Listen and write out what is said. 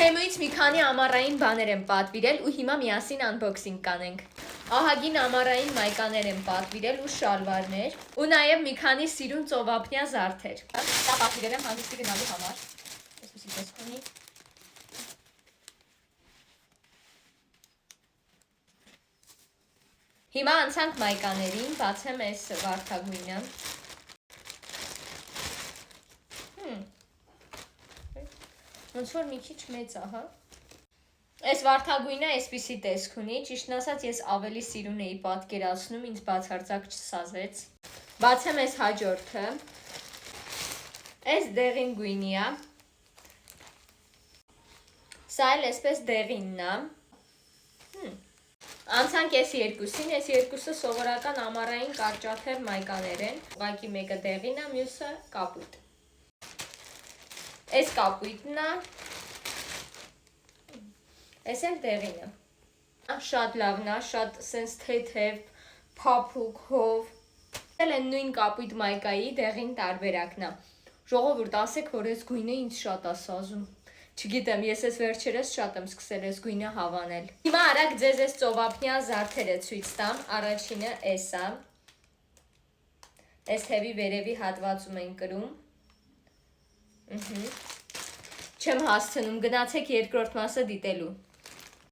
Թեմուից մի քանի ամառային բաներ եմ պատվիրել ու հիմա միասին unboxing կանենք։ Ահագին ամառային մայկաներ եմ պատվիրել ու շալվարներ ու նաև մի քանի սիրուն ծովափնյա զարդեր։ Դա պատվիրել եմ հանգստի գնալու համար։ Այսպեսի տեսք ունի։ Հիմա անցանք մայկաներին, բացեմ այս վարդագույնը։ Ոնց որ մի քիչ մեծ է, հա։ Այս վարդագույնը այսպիսի տեսք ունի, ճիշտն ասած ես ավելի սիրուն էի պատկերացնում, ինձ բացարձակ չսազեց։ Բացեմ այս հաջորդը։ Այս դեղին գույնի է։ Սա էլ այսպես դեղինն է։ Անցանք այս երկուսին, այս երկուսը սովորական ամառային կարճաթև մայկաներ են։ Ուղղակի մեկը դեղին է, մյուսը կապույտ։ Այս կապույտն է։ Այս էլ դեղինը։ Շատ լավն է, շատ սենց թեթև, փափուկ, հով։ Էլ են նույն կապույտ մայկայի դեղին տարբերակն է։ Ժողովուրդ, ասեք, որ այս գույնը ինձ շատ է սազում։ Չգիտեմ, ես այս վերջերս շատ եմ սկսել այս գույնը հավանել։ Հիմա արագ ձեզ այս ծովափնյա զարդերը ցույց տամ։ Առաջինը էս է։ Այս թևի վերևի հատվածում են կրում։ Չեմ հասցնում, գնացեք երկրորդ մասը դիտելու։